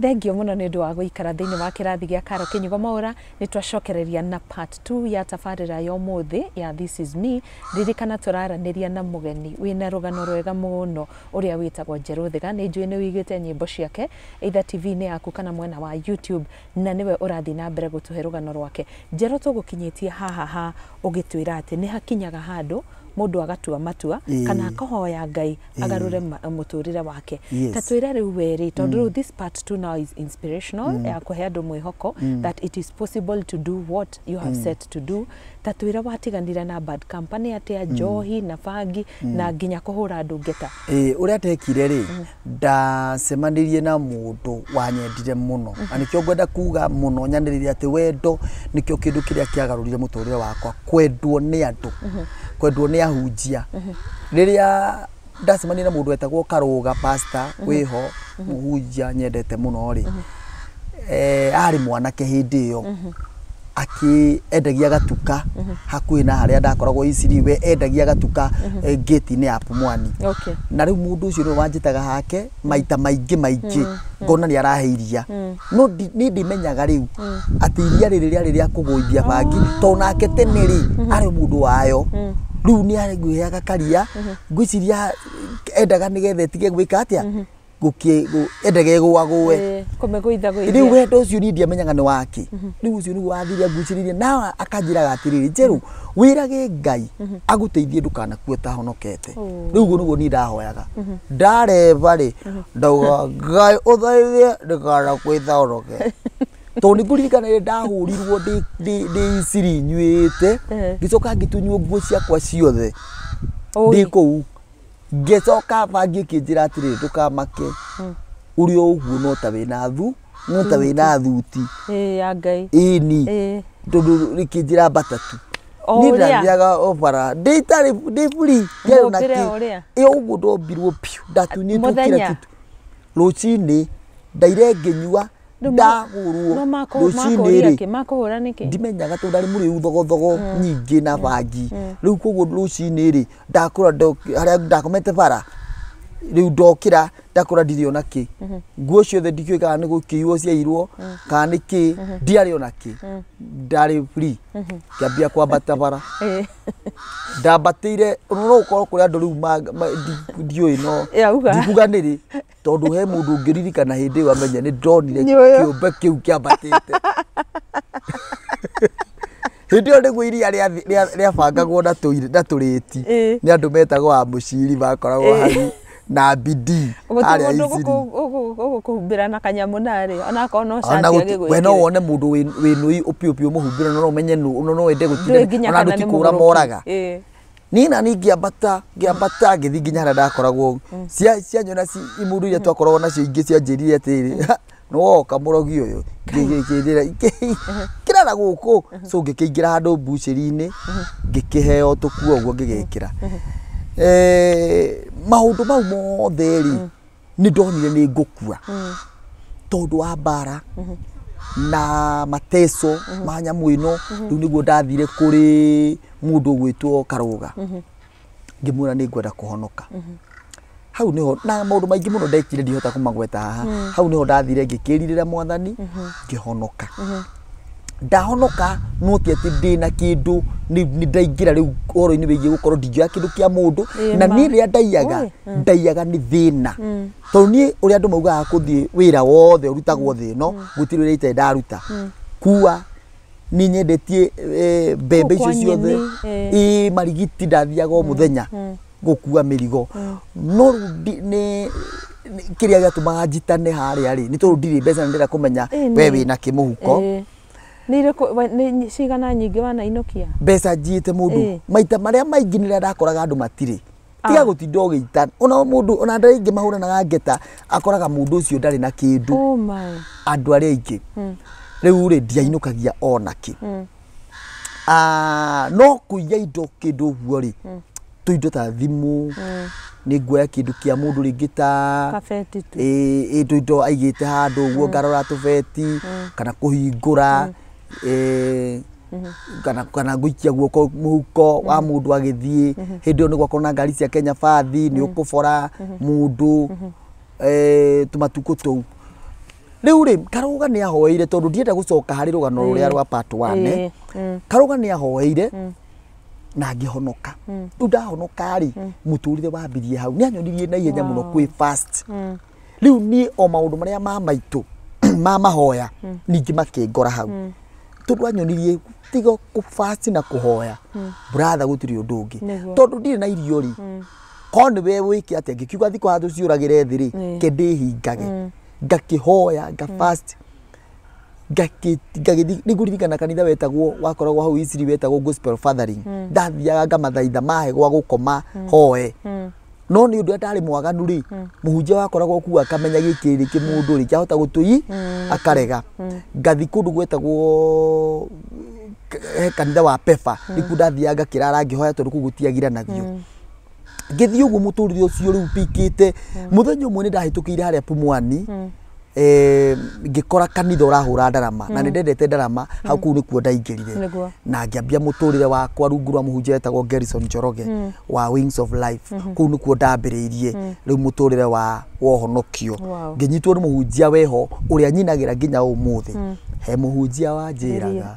Thengio muno ni ndu wa guikara thiini wa kirathi gia Karo Kinyugo Maura ni twacokereria na part 2 ya tabarira ya umuthi ya This Is Me. Ririkana turaraniria na mugeni wina rugano rwega muno uria witagwo Njeru Thiga. Ni njui ni wigite nyimbo ciake either TV-ini yaku kana mwena wa YouTube, na niwe urathi na mbere gutuhe rugano rwake. Njeru tugukinyitie haha ugitwira ati ni hakinyaga handu mundu agatua matua kana akahoya Ngai agarure muturire wake. Tatwira riu weri tondu this part 2 now is inspirational ya kuhe andu mwihoko that it is possible to do what you have set to do. Tatwira watiganira na bad company atia njohi na bangi na nginya kuhura andu ngeta. Uria tekire ri ndacemanirie na mundu wanyendire muno anikio ngwenda kuga muno nyaniririe ati wendo nikio kindu kiria kiagarurire muturire wakwa, kwendwo ni andu, kwendwo ni ahunjia. Riria ndacemanirie na mundu wetagwo Karuga pastor wiho muhunjia nyendete muno ri ari mwanake hindi iyo endagia gatuka hakuhi na haria ndakoragwo iciriwe, endagia gatuka gate-ini ya Pumwani. Na riu mundu ucio no wanjitaga hake maita maingi ngona ni araheiria no ni ndimenyaga riu ati iria riria kuguithia bangi to nake tene ri ari mundu wayo riu ni ari ngwiheaga karia ngwiciria endaga nigethe tige gwika atia endage gwagwe kumeguitha riu wendo ucio ni ndiamenyaga ni wake. Riu ucio ni wathire nguciririe na akanjira gatiriri Njeru wirage Ngai aguteithie ndukanakue ta honokete. Riu uguo niguo ni ndahoyaga ndareva ri ndauga Ngai uthaithie ndikana kwitha honoke to ni kuririkana ri ndahurirwo ndi iciri nyuite gicoka ngitunywo nguo ciakwa ciothe ndi kou ngecoka bangi kinjira atiri ndukamake uri uguo no ta wina thu no ta wina thuti ya Ngai ni tondu rikinjira batatu ni ndathiaga obara nditari ndiburi ngero naki uguo ndombirwo piu ndatunyitwo kira kitu rucini ndaire ngenyua ndagurwo rucini makuhura niki ndimenyaga to ndari muri uthogo nyingi na bangi riu koguo rucini ri ndakora haria ndakomete bara riu ndokira ndakora ndiriona ki nguo ciothe ndikio kana ni gukiiwo ciairwo kana niki ndiari ona ki ndari free kiambia kwambata bara ndambatire no ukoro kuria andu riu ndioi no ndikuga niri tondu he mundu ngiririkana hindi wamenya ni ndonire kiumbe kiu kiambatite hindi yo niguo iria ria bangagwo na turiti ni andu metagwo a muciri bakoragwo hari na bidii aria iciri kuhumbira na kanyamu nari ona kono shati agigwe we no wone mundu winui upiupio muhumbira no umenye no wende gutire ona ndu tikura moraga nina ningiambata ngithi nginya haria ndakoragwo cia nyona imundu iria twakoragwo nacio ingi cia njirire atiri no woka murogi uyu ngikindira kirara guku so ngikingira handu mbuciri-ini ngikiheo tukuo uguo ngigikira maundu mau mothe ri ni ndonire ni ngukua tondu wa bara na mateso ma nyamu ino riu niguo ndathire kuri mundu gwitwo Karuga ngimwira ni ngwenda kuhonoka. Hau niho na maundu maingi muno ndekire ndihota kumagweta haha. Hau niho ndathire ngikiririra Mwathani ngihonoka. Ndahonoka no ti ati ndina kindu ni ndaingira riu oro-ini wigie gukorwo ndingioya kindu kia mundu na ni ria ndaiyaga ni thina to ni uri andu maugaga kuthie wira wothe urutagwo thino gutiri ria ite ndaruta kuwa ni nyendetie mbembe icio ciothe marigiti ndathiaga o muthenya gukua mirigo no ni kiria giatumaga njitane haria ri ni tondu ndiri mbeca ndira kumenya we wina kimuhuko ni cigana nyingi wana inokia mbeca njiite mundu maita maria maingi nira ndakoraga andu matiri tiga gutinda ugiita ona mundu ona ndari ingi mahuranaga ngeta akoraga mundu ucio ndari na kindu andu aria ingi riu ri ndiainukagia ona ki no kuiya indo kindu uguo ri tuindo ta thimu ni nguoya kindu kia mundu ringi ta kabeti tu indo aigite handu uguo ngarora tubeti kana kuhingura kana guikia guoko muhuko wa mundu agithie hindi ni gwakona na ngari cia Kenya Fathi ni ukubora mundu tumatuko tou riu ri Karuga ni ahoeire tondu ndienda gucoka hari rugano ruria rwa part 1 Karuga ni ahoeire na ngihonoka riu ndahonoka ri muturire wambirie hau ni anyonirie na ihenya muno kwi fast riu ni o maundu maria ma maitu ma mahoya ningi makingora hau tondu anyonirie tigo ku fast na kuhoya brother gutiri undu ungi tondu ndire na irio ri kone we wiki ate ngikiuga thiko handu ciuragire thi ri kendihingage ngakihoya nga fast niguririkana kanitha wetagwo wakoragwo hau Isiri wetagwo gospel fathering ndathiaga ngamathaitha mahe gwa gukoma hoe no ni undu atari mwaganu ri muhunjia wakoragwo ku akamenya gikiri kimundu ri kiahota gutui akarega ngathi kundu gwetagwo kanitha wa Pefa niku ndathiaga kirara ngihoya tondu kugutiagira nathio ngithii uguo muturire ucio riu pikite muthenya umwe ni ndahitukire haria Pumwani ngikora kanitha urahura ndarama na nindendete ndarama hau kuu nikuo ndaingirire na ngiambia muturire wakwa rungu rwa muhunjia etagwo Gerson Njoroge wa Wings of Life kuu nikuo ndambiriirie riu muturire wa wohonokio nginyitwo ni muhunjia weho uria nyinagira nginya umuthi he muhunjia wanjiraga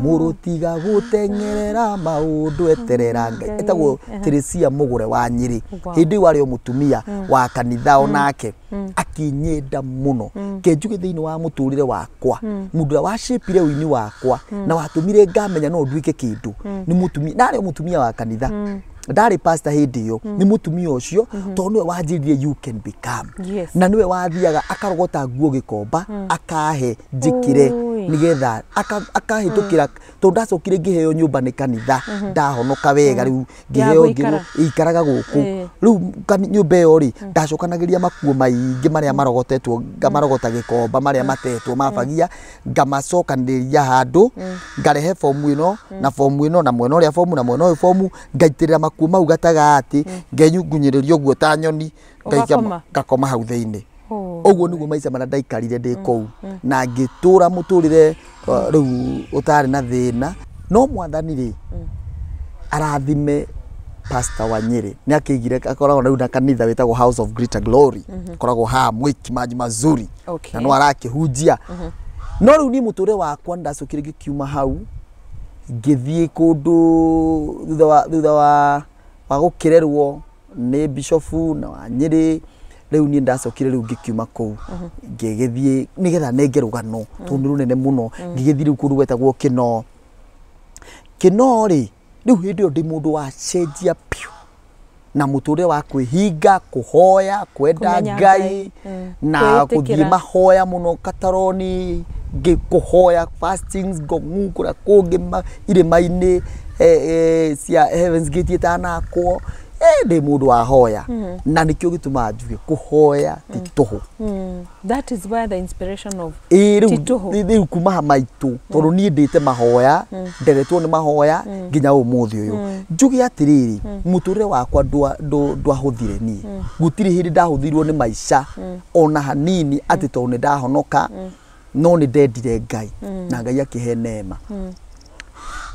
murutiga gutengerera maundu eterera Ngai etagwo Teresia Mugure wa Nyiri hindi wari o mutumia wa kanitha onake akinyenda muno kenjuge thiini wa muturire wakwa mundu wa shapire wini wakwa na watumire ngamenya no nduike kindu ni mutumia nari mutumia wa kanitha ndari pastor hindi yo ni mutumia ucio tondu niwe wanjiririe you can become na niwe wathiaga akarogota nguo gikomba akahe njikire nigetha akahitukira tondu ndacokire ngiheo nyumba ni kanitha ndahonoka wega riu ngiheo ikaraga guku riu nyumba iyo ri ndacokanagiria makuo maingi maria marogotetwo ngamarogota gikomba maria matetwo mabagia ngamacokaniriria handu ngarehe fomu ino na fomu ino na mwena uria fomu na mwena uyu fomu ngaitirira makuo mau gatagati ngenyungunyiriria uguo ta nyoni ngakoma hau thiini oguo niguo maica maria ndaikarire ndi kou na ngitura muturire riu utari na thina no mwathani ri arathime Pastor wa Nyeri ni akigire akoragwo riu na kanitha wetagwo House of Greater Glory akoragwo ha mwiki maji mazuri na no arakihunjia no riu ni muture wakwa ndacukire gikiuma hau ngithie kundu thutha wa gukirerwo ni bishofu na wa Nyeri riu ni ndacokire riu ngikiuma kou ngigithie nigetha nenge rugano tondu runene muno ngigithie riu kundu wetagwo Kino ri riu hindi yo ndi mundu wa cenjia piu na muture wa kwihinga kuhoya kwenda Ngai na kuthie mahoya muno kataroni ngikuhoya fastings ngongukura kungi irima-ini cia Heaven's Gate itanakwo ndi mundu wa hoya na nikio gituma njuge kuhoya tituhu that is where the inspiration of tituhu riu kuma maitu tondu ni ndite mahoya nderetwo ni mahoya nginya umuthi uyu njuge atiriri muture wakwa ndwahuthire ni gutiri hindi ndahuthirwo ni maica ona hanini ati tondu ni ndahonoka no ni ndendire Ngai na Ngai akihe neema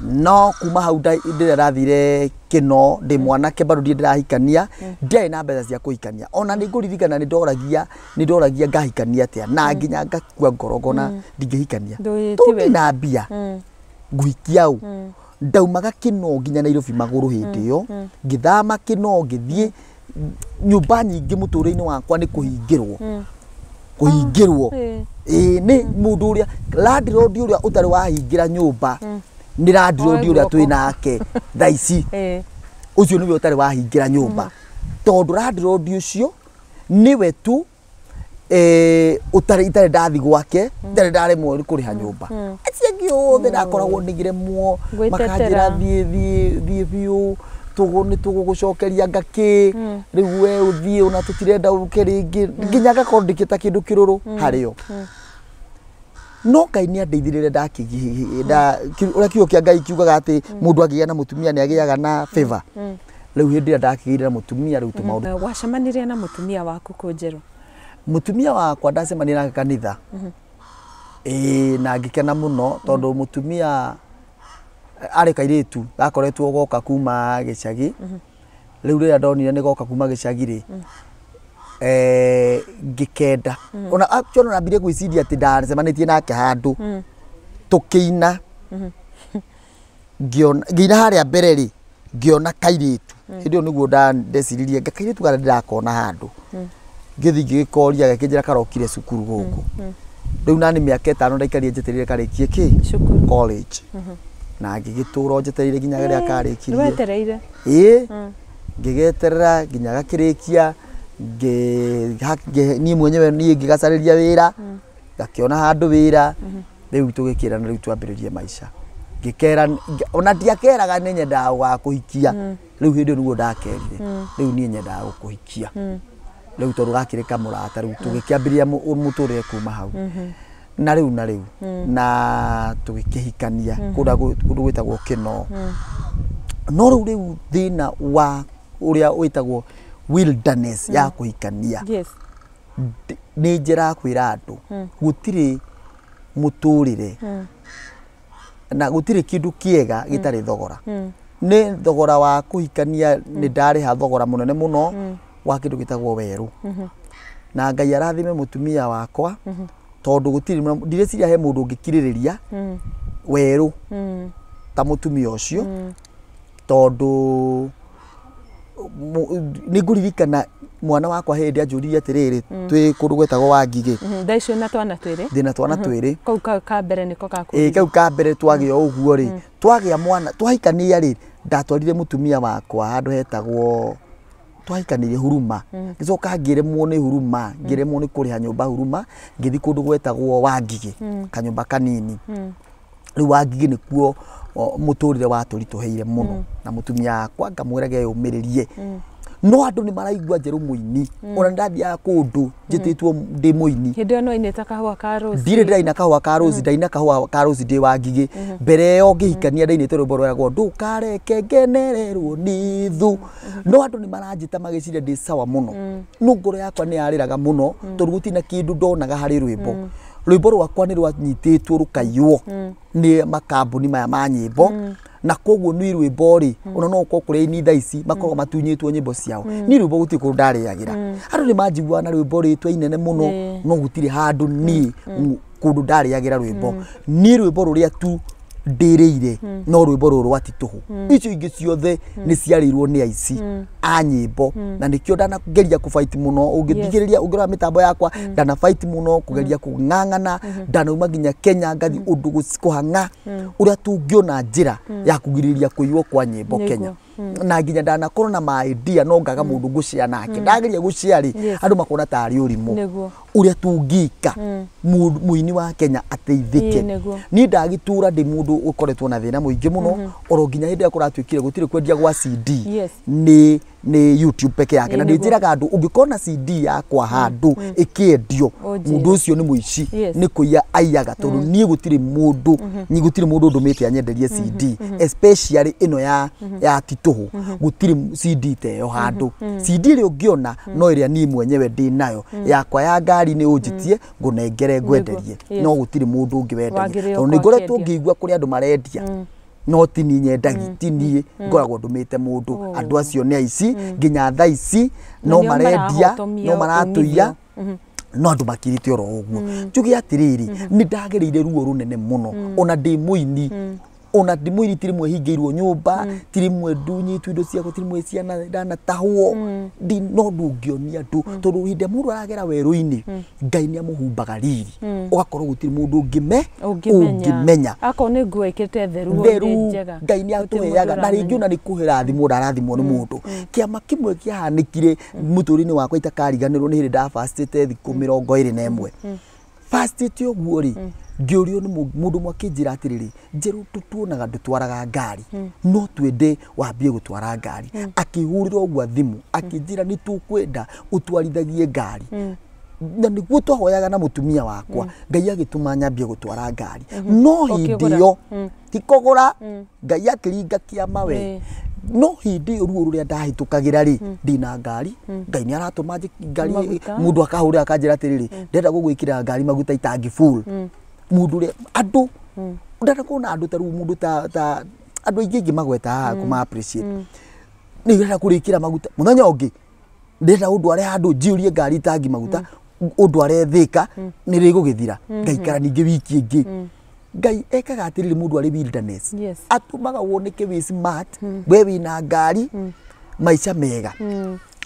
no kuma hau ndire rathire Kino ndi mwanake bado ndirahikania ndiai na mbeca cia kuhikania ona ni nguririkana ni ndoragia ngahikania atia na nginya ngakua ngorogona ndingihikania tundi na mbia nguhikia au ndaumaga Kino nginya Nairobi maguru hindi yo ngithama Kino ngithie nyumba nyingi muture-ini wakwa ni kuhingirwo ni mundu uria landlord uria utari wahingira nyumba ni landlord uria twi nake thaici ucio niwe utari wahingira nyumba tondu landlord ucio niwe tu utari ndathi gwake ndari ndari mwori kuriha nyumba aciengi othe ndakoragwo ndigire muo makanjira thie biu ni tugugucokeria ngaki riu we uthie ona tutirenda uruke ringi nginya ngakorwo ndikita kindu kiruru hario no Ngai ni andeithirire uria kiugo kia Ngai kiugaga ati mundu agiya na mutumia ni agiyaga na favor riu hindi ndakigire na mutumia riu tumaundu wacemanirie na mutumia waku kunjeru mutumia wakwa ndacemania na kanitha na ngikena muno tondu mutumia ari kairitu gakoretwo goka kuma gicagi riu ria ndonire ni goka kuma gicagi ri ngikenda ona actually na mbire gwiciria ati ndacemanĩtie nake handu tukiina ngiona haria mbere ri ngiona kairitu hindi yo niguo ndeciririe kairitu gara ndirakona handu ngithi ngikoria gakinjira karokire cukuru guku riu nani miaka 5 ndaikarie njeterire karikie ki college na ngigitura njeterire nginya garia karikirie wetereire ngigeterera nginya gakirikia ni mwenyewe ni ngigacariria wira gakiona handu wira riu tugikira na riu twambiririe maisha ngikera ona ndiakeraga ni nyenda wa kuhikia riu hindi niguo ndakerire riu ni nyenda gukuhikia riu tondu gakirika murata riu tugikiambiria muturire kuma hau na riu na tugikihikania kundu gwitagwo kino no riu thina wa uria witagwo wilderness ya kuhikania ni njira kwira andu gutiri muturire na gutiri kindu kiega gitari thogora ni thogora wa kuhikania ni ndariha thogora munene muno wa kindu gitagwo weru na Ngai arathime mutumia wakwa tondu gutiri ndireciria he mundu ngikiririria weru ta mutumia ucio tondu ni nguririkana mwana wakwa hindi anjuririe atiriri twi kundu gwetagwo Wangigi ndaicio na twana twiri ndina twana twiri kau ka mbere niko kako kau ka mbere twagia uguo ri twagia mwana twahikania ri ndatwarire mutumia wakwa handu hetagwo twahikanirie Huruma ngicoka ngiremwo ni Huruma ngiremwo ni kuriha nyumba Huruma ngithi kundu gwetagwo Wangigi kanyumba kanini riu Wangigi nikuo muturire waturituheire muno na mutumia akwa ngamwira geyumiririe no andu ni maraigua njeru muini ona ndathia kundu njititwo ndi muini hindi no ineta kahua ka Rose ndire ndaina kahua ka Rose ndaina kahua ka Rose ndi Wangigi mbere yo ngihikania ndainite rwimbo rwagwo ndukareke ngenererwo ni thu no andu ni maranjita magiciria ndi sawa muno no ngoro yakwa ni yariraga muno tondu gutina kindu ndonaga hari rwimbo rwimbo rwakwa ni rwanyititwo rukaiyo ni makambuni maya ma nyimbo na koguo ni rwimbo ri ona no ko kuri ni thaici makorwo matunyitwo nyimbo ciao ni rwimbo guti ku ndariagira andu ni manjigua na rwimbo ritwa inene muno no gutire handu ni kundu ndariagira rwimbo ni rwimbo ruria tu ndiriire no rwimbo ruru watituhu icio ingi ciothe ni ciarirwo ni aici a nyimbo na nikio ndanageria ku fight muno ungithigiriria ungira mitambo yakwa ndana fight muno kugeria kung'ang'ana ndanauma nginya Kenya ngathi undu kuhanga uria tungiona njira ya kugiriria kuiwo kwa nyimbo Kenya na nginya ndanakorwo na ma idea no ngaga mundu ngucia nake ndageria guciari andu makona tari urimu uria tungika muini wa Kenya ateithike ni ndagitura ndi mundu ukoretwo na thina muingi muno oro nginya hindi akuratwikire gutire kwendia gwa CD ni YouTube peke yake na ndinjiraga andu ungikona CD yakwa handu ikiendio mundu ucio ni muici ni kuya aiyaga tondu ni gutire mundu ni gutire mundu ndumite anyenderie CD especially ino ya tituhu gutire CD teyo handu CD ri ungiona no iria ni mwenyewe ndi nayo yakwa ya ngari ni unjitie ngunengere ngwenderie no gutire mundu ungiwenderia tondu ngoretwo ngigua kuri andu marendia no tini nyendagi tini ngoragwo ndumite mundu andu acio ni aici nginya thaici no marendia no maratuia no andu makirite oro uguo njugi atiriri ni ndagereire ruo runene muno ona ndi muini ona ndimwiri tiri mwe hingirwo nyumba tiri mwe ndunyitu indo ciako tiri mwe ciana ndana tahwo ndi no ndungionia ndu tondu hinde mundu aragera weru-ini Ngai ni amuhumbaga riri ugakorwo gutiri mundu ungimenya ako ni nguo ikite theru njega Ngai ni atuheaga na ringi ona ni kuhira thimu ndarathimwo ni mundu kiama kimwe kiahanikire muturini wakwa itakariganirwo ni hindi ndafastite thiku 21 fastite uguo ri ngiorio ni mundu mwakinjira atiriri njeru tutuonaga ndutwaraga ngari no twende wambie gutwara ngari akihurira ogwa thimu akinjira ni tukwenda utwarithagie ngari na niguo twahoyaga na mutumia wakwa Ngai agituma nyambie gutwara ngari no hindio tikogora Ngai akiringa kiama we no hindi ruo ruria ndahitukagira ri ndina ngari Ngai ni aratuma ngari mundu akahurira akanjira atiriri ndenda gugwikira ngari maguta itangi full mundu ri andu ndana kuona andu taru mundu ta andu ingi magweta kuma appreciate ni ndana kurikira maguta muthenya ungi ndenda undware handu njiurie ngari tangi maguta undware thika ni rigugithira ngaikara ningi wiki ingi ngai ekaga atiriri mundu ari wilderness atumaga woneke wi smart we wina ngari maica mega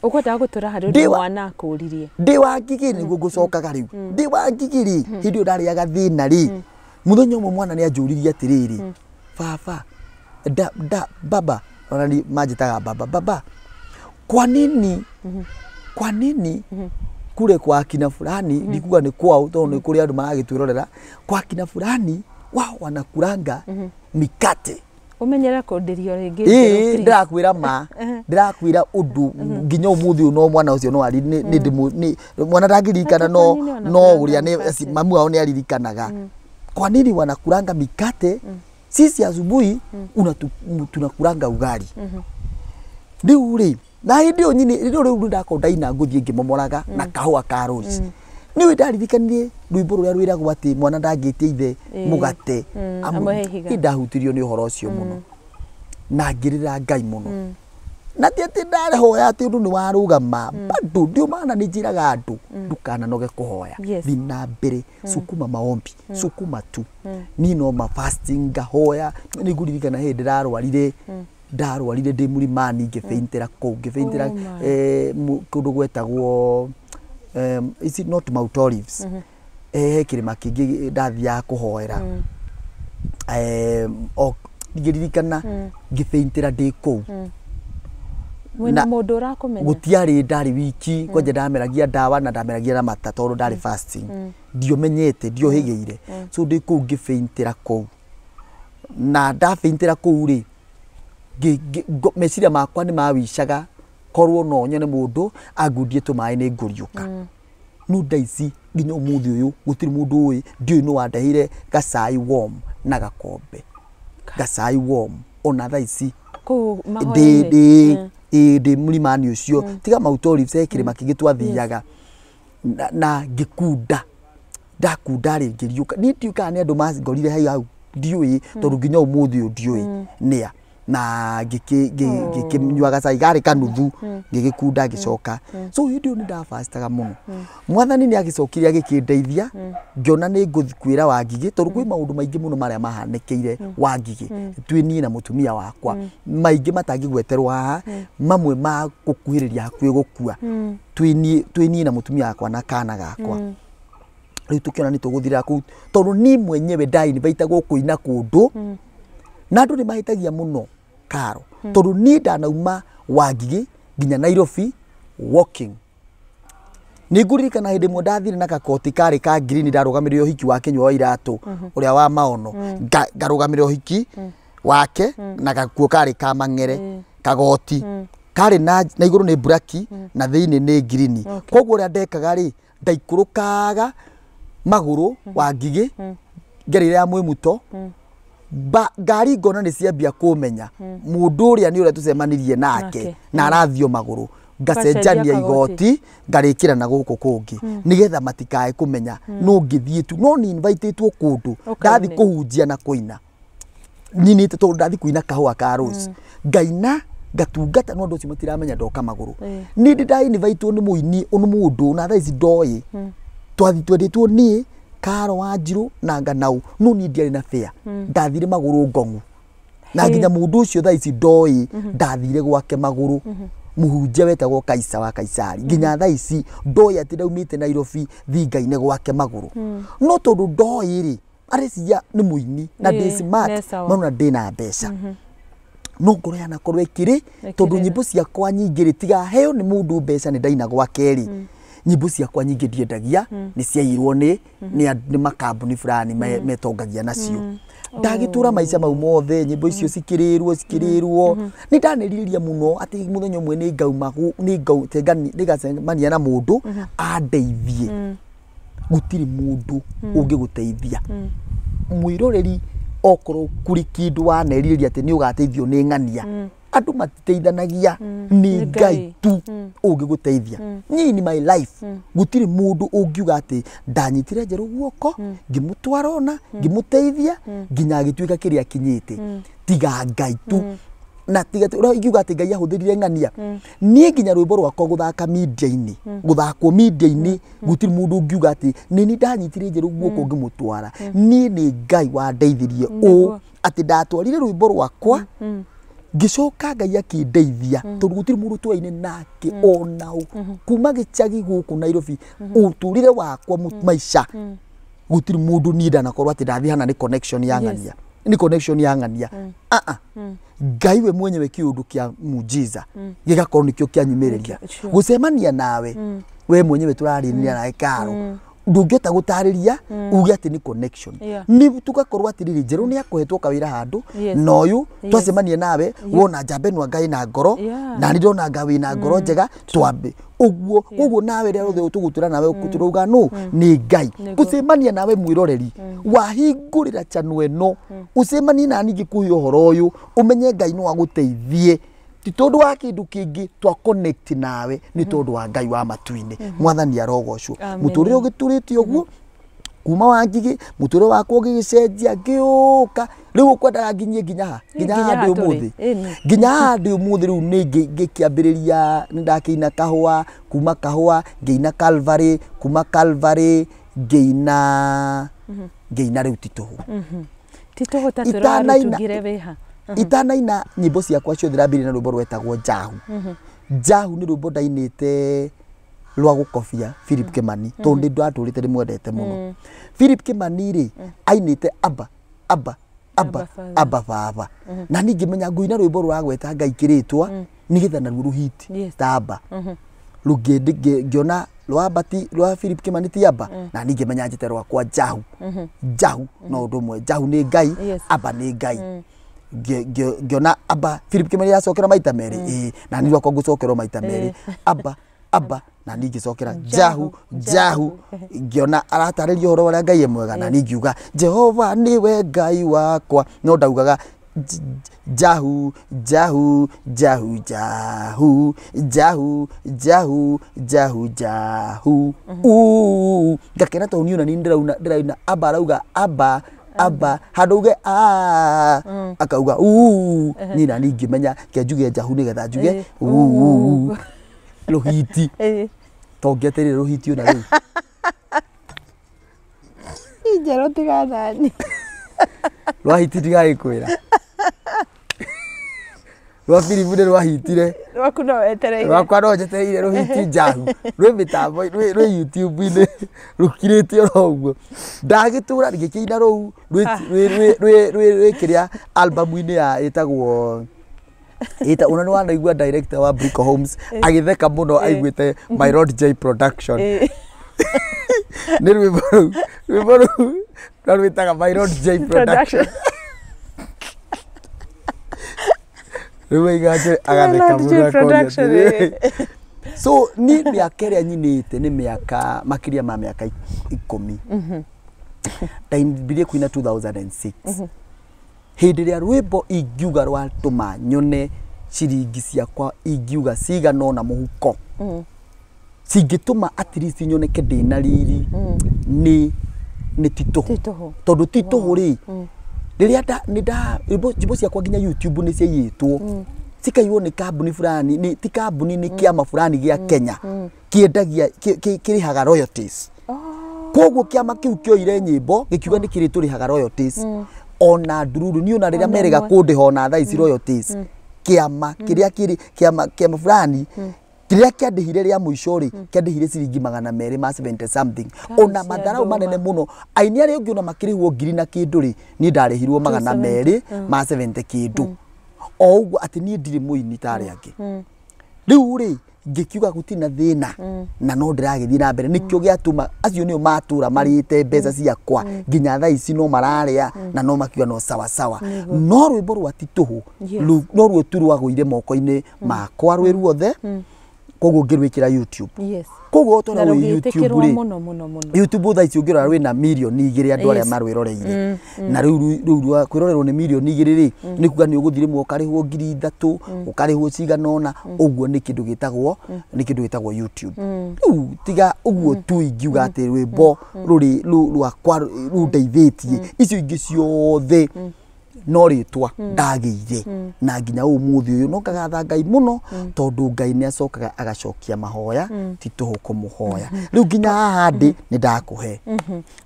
ukwenda gutura hari mwana akuririe ndi wa ngigi ni gugucokaga riu ndi wa ngigiri hindi ndariaga thina ri muthenya umwe mwana ni anjuririe atiriri baba baba onani majitaga baba kwa nini kule kwa kina fulani ndikuga ni kwao tondu ni kuri andu maragitwirorera kwa kina fulani wao wanakuranga mikate umenyera kundirio ringi ndirakwira ma ndirakwira undu nginya umuthi no mwana ucio no ari ni mwana ndangirikana no uria ni mamu wao ni aririkanaga kwa nini wanakuranga mikate sisi asubuhi tunakuranga ugali ndiu ri na ndio nyini ndio riu ndakonda ina nguthie ngimomoraga na kahua ka rose ni ndaririkanie rwimbo ruria rwiragwo ati mwana ndangitie ithe mugate ndahutirio ni uhoro ucio muno na ngirira ngai muno na tiati ndarehoya ati undu ni warugama bado ndio maana ni njiraga andu ndukana noge kuhoya thina mbere sukuma maombi sukuma tu ni no ma fasting ngahoya ni nguririkana hindi ndarwarire ndi murimani ngifeintira kou ngifeintira kundu gwetagwo is it not Mount Olives kirima kingi ndathia kuhoera ngiririkana ngifeintira ndi kou mwena mundu urakumenya gutiari ndari wiki kwanje ndameragia ndawa na ndameragia na mata tondu ndari fasting ndio menyete ndio higeire so ndi kou ngifeintira kou na ndafeintira kou ri meciria makwa ni mawicaga korwo no nyone mundu angundie tumai ni nguriuka nu ndaici nginya umuthi uyu gutiri mundu uyu ndio no wandahire gacai warm na gakombe gacai warm ona thaici ku mahoya ndi murimani ucio tiga Mount Olives ekirima kingi twathiaga na ngikunda ndakunda ri ngiriuka ni ndiuka ni andu macingorire hau ndiui tondu nginya umuthi uyu ndiui nia na ngikimnyua gacai gari kanuthu ngigikunda gicoka so hindi ni ndafastaga muno mwathani ni agicokire agikindeithia ngiona ni nguthikwira Wangigi tondu kwi maundu maingi muno maria mahanekeire Wangigi twini na mutumia wakwa maingi matangigweterwo haha mamwe ma gukuhiriria hakwi gukua twini na mutumia wakwa na kana gakwa riu tukiona ni tuguthira ku tondu ni mwenyewe ndai ni baitagwo kuina kundu na andu ni mahitagia muno karo tondu ni ndanauma Wangigi nginya Nairobi walking ni nguririkana hindi mwe ndathire na gakoti kari ka green ndarugamirire uhiki wa Kinyua wa iratu uria wa maono ngarugamirire uhiki wake na gakuo kari ka mang'ere kagoti kari na iguru ni braki na thiini ni green koguo uria ndekaga ri ndaikurukaga maguru Wangigi ngerire ya mwimuto ngari ngona ni ciambia kumenya mundu uria ni uria tucemanirie nake na arathio maguru ngacenjania igoti ngarikira na guku kungi nigetha matikae kumenya no ngithie tu no ni invitedwo kundu ndathi kuhunjia na kuina nini tondu ndathi kuina kahua ka rose ngaina ngatungata no ndu cimatiramenya ndoka maguru ni ndai invitedwo ni muini unu mundu na thaici ndoi twathi twendetwo ni Karo Wanjiru na Nganau no ni ndiari na fair ndathire maguru ngongu na nginya mundu ucio thaici ndoi ndathire gwake maguru muhunjia wetagwo Kaisa wa Kaisari nginya thaici ndoi ati ndaumite Nairobi thingaine gwake maguru no tondu ndoi ri areciria ni muini na ndi smart mana ndi na mbeca no ngoro yana korwo ikiri tondu nyimbo ciakwa nyingi ri tiga heo ni mundu mbeca ni ndaina gwake ri nyimbo ciakwa nyingi ndiendagia ni ciairwo ni makambuni fulani metongagia nacio ndagitura maica mau mothe nyimbo icio cikirirwo ni ndaniriria muno ati muthenya umwe ni ngaumagu ni ngautengani ndigacemania na mundu andeithie gutiri mundu ungiguteithia mwiroreri okoro kuri kindu waneriria ati ni ugateithio ni ng'ania andu matiteithanagia ni Ngai tu ungiguteithia ni my life gutiri mundu ungiuga ati ndanyitire njeru guoko ngimutwarona ngimuteithia nginya gituika kiria kinyite tiga Ngai tu na tiga ingiuga ati Ngai ahũthĩrire ng'ania niĩ nginya rwĩmbo rwakwa gũthaka media-inĩ gũthakwo media-inĩ gũtirĩ mũndũ ũngiuga ati nĩ ndanyitire njerũ guoko ngĩmũtwara niĩ nĩ Ngai wandeithirie ũũ ati ndatwarire rwĩmbo rwakwa gicoka Ngai akindeithia tondu gutiri mundu twaine nake onao kuma gicagi guku Nairobi uturire wakwa maisha gutiri mundu nida nakorwo ati ndathi hana ni connection ya ng'ania ni connection ya ng'ania Ngai we mwenyewe kiundu kia mujiza gigakorwo nikio kianyumireria gucemania nawe we mwenyewe turarinia nawe Karo ndungĩota gũtarĩria uge ati ni connection ni tugakorwo ati riri njeru ni akohetwo kawira handu na uyu twacemanie nawe wona njamba ĩno Ngai na ngoro na ni ndona Ngai na ngoro njega twambe uguo nawe rero tugutũra nawe kuturuga no ni Ngai gucemania nawe mwiroreri wahingũrĩra channel ĩno ucemanie na ningi kuhi ũhoro ũyũ umenye Ngai no agũteithie ti tondu wa kindu kingi twa connect nawe ni tondu wa Ngai wa matu-ini mwathani arogocwo muturire ugiturite uguo kuma wa ngigi muturire wakwa ugicenjia ngiuka riu ukwendaga nginya ndi umuthi nginya ndi umuthi riu ni ngikiambiriria ndakiina kahua kuma kahua ngiina Calvary kuma Calvary ngiina riu tituhu taturarutungire weha itanaina nyimbo ciakwa ciothe rambiri na rwimbo rwetagwo Njahu Njahu ni rwimbo ndainite rwa gukobia Philip Kimani tondu ndaturite ndi mwendete muno Philip Kimani ri ainite aba baba na ningi menya nguina rwimbo rwa gweta Ngai kiritwa nigetha naruo ruhiti tamba rugende ngiona rwabati rwa Philip Kimani ti aba na ningi menya njite rwakwa Njahu no undu mwe Njahu ni Ngai aba ni Ngai ngiona aba Philip Kimani acokera maita meri na ni rwakwa gucokerwo maita meri aba na ningi cokera Njahu ngiona arataririo horo waria Ngai mwega na ningiuga Jehova niwe Ngai wakwa no ndaugaga Njahu ngakena to niuna ni ndirauna aba rauga aba haduge akauga ni na ningi menya kenjuge Njahu nigetha njuge ruhiti tongeterire ruhiti una riu injero tigathani rwahiti ndigagikwira rwa Philip ni rwahitire rwaku no wetereire rwakwa no njetereire ruhiti Njahu rwi mitambo rwi YouTube-ini rukiritio roguo ndagitura ngikiina ruu rwi kiria album-ini ya itagwo una ni wanaigua director wa Brico Homes agitheka muno aiguite My Lord J Production ni rwimbo ruu rwitaga My Lord J Production rwaigaje agatheka muno so ni miaka iria nyinite ni miaka makiria ma miaka 10 ndaimbirie kuina 2006 hindi ria rwimbo ingiuga rwatuma nyone ciringi ciakwa ingiuga cigana na muhuko cingituma at least nyoneke ndina riri ni tituhu tondu tituhu ri riria nyimbo ciakwa nginya YouTube ni ciaiyitwo cikaiywo ni kambuni fulani ni ti kambuni ni kiama fulani gia Kenya kiendagia kirihaga royalties koguo kiama kiu kioire nyimbo gikiuga ni kiri turihaga royalties ona ndururu ni ona riria merega kundihona tha ici royalties kiama kiria kiri kiama fulani kiria kiandihire ria muico ri kiandihire ciringi 270 something ona matharau manene muno aini aria ungiona makirihwo ngiri na kindu ri ni ndarihirwo 270 kindu o uguo ati ni ndiri muini tari angi riu ri ngikiuga gutina thina na no ndiragithii na mbere nikio giatuma acio nio matura marite mbeca ciakwa nginya tha ici no mararia na no makiuga no sawa no rwimbo rwa tituhu no rwo tu rwagũire moko-ini makwa rwi ruothe koguo ngirwikira YouTube koguo tora wi YouTube ri YouTube tha ici ungira rwi na milioni 2 andu aria marwiroreire na riu kwirorerwo ni milioni 2 ri ni kuga ni uguthire mu ukarihwo 3,000 ukarihwo ciganona uguo ni kindu gitagwo YouTube riu tiga uguo tu ingiuga ati rwimbo ruri rwakwa rundeithitie icio ingi ciothe no ritwa ndageire na nginya umuthi uyu no kagatha Ngai muno tondu Ngai ni acokaga agacokia mahoya ti tuhu kumuhoya riu nginya haha ndi ni ndakuhe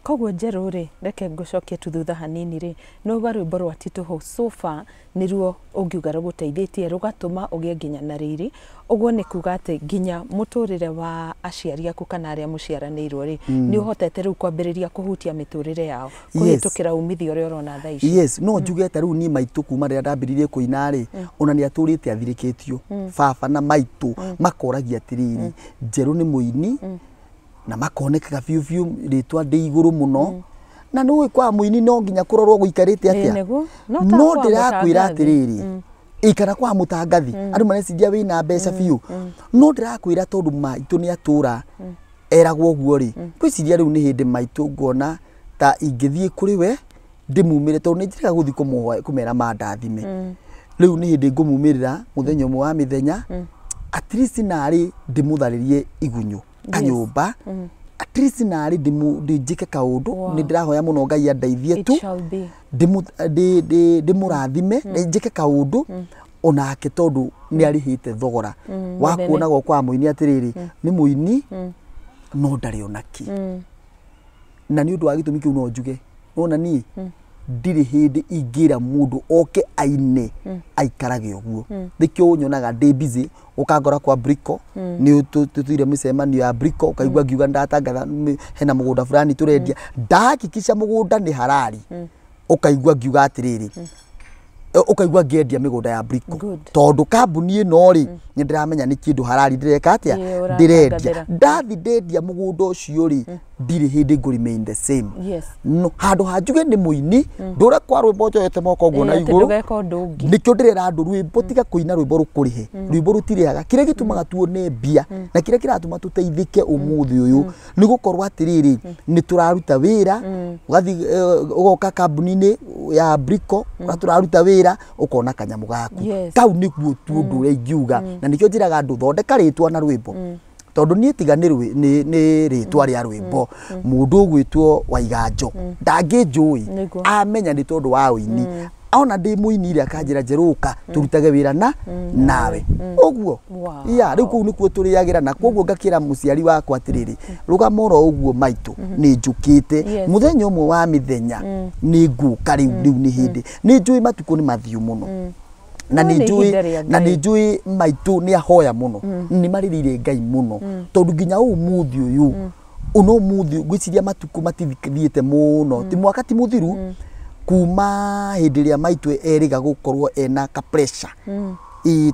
koguo Njeru ri reke ngucokie tuthutha hanini ri no rwimbo rwa tituhu so far niruo ungiuga ruguteithĩtie rugatuma ugie nginya na riri uguo ni kuga ati nginya muturire wa aciari aku kana aria muciaranĩirwo ri ni uhotete riu kwambĩrĩria kuhutia miturire yao kuhitukira umithio uri urona thaa ici yes no njuge ta riu ni maitu kuma rĩa ndambĩrĩirie kuina ri ona ni atũrĩte athirĩkĩtio baba na maitu makoragia atiriri Njeru ni muini na makonekaga biu biu ritwa ndi iguru muno na no kwa muini no nginya kurorwo guikarite atia no ndirakwira atiriri ikara kwa mutangathi andu mareciria wina mbeca biu no ndirakwira tondu maitu ni atura eragwo guo ri kwiciria riu ni hindi maitu ngona ta ingithie kuri we ndimumire tondu njiraga guthi kumuhoya kumera mandathime riu ni hindi ngumumirira muthenya umwe wa mithenya at least nari ndimutharirie igunyu kanyumba at least nari ndijike kaundu ni ndirahoya muno Ngai andeithie tu ndimurathime njike kaundu onake tondu ni arihite thogora wa kuonago kwa muini atiriri ni muini no ndari onaki na ni undu wa gitumi kiu no njuge ona ni ndiri hindi ingira mundu oke aine aikarage uguo thikio nyonaga ndi busy ukangora kwa Brico ni tutuire micemanio ya Brico ukaigua ngiuga ndatangatha hena mugunda fulani turendia ndahakikisha mugunda ni harari ukaigua ngiuga atiriri ukaigua ngendia migunda ya Brico tondu kambuni ino ri ni ndiramenya ni kindu harari ndireka atia ndirendia ndathi ndendia mugunda ucio ri ndiri hindi nguri main the same no handu hanjuge ni muini ndura kwa rwimbo njoete moko guo na iguru nikyo ndirera andu rwimbo tiga kuina rwimbo rukurihe rwimbo rutiriaga kire gitumaga tuone mbia na kire kiratuma tuteithike umuthi uyu ni gukorwa atiriri ni turaruta wira ugathi ugoka kambuni-ini ya Brico turaruta wira ukona kanyamu gaku kau niguo tundu ingiuga na nikyo njiraga andu thondeka ritwa na rwimbo tondu ni tiga ni ritwa ria rwimbo mundu gwitwo Waiganjo ndanginjui amenya ni tondu wa uini ona ndi muini ria kanjira Njeruka turutage wira na nawe uguo ya riu ku nikuo turiagira na koguo ngakira muciari wakwa atiriri rugamoro uguo maitu ni njukite muthenya umwe wa mithenya ni nguka riu ni hindi ni njui matuko ni mathiu muno na ni njui maitu ni ahoya muno ni maririre Ngai muno tondu nginya umuthi uyu uno muthi gwiciria matuko matithiite muno ti mwaka ti muthiru kuma hindi ria maitu eriga gukorwo ena ka pressure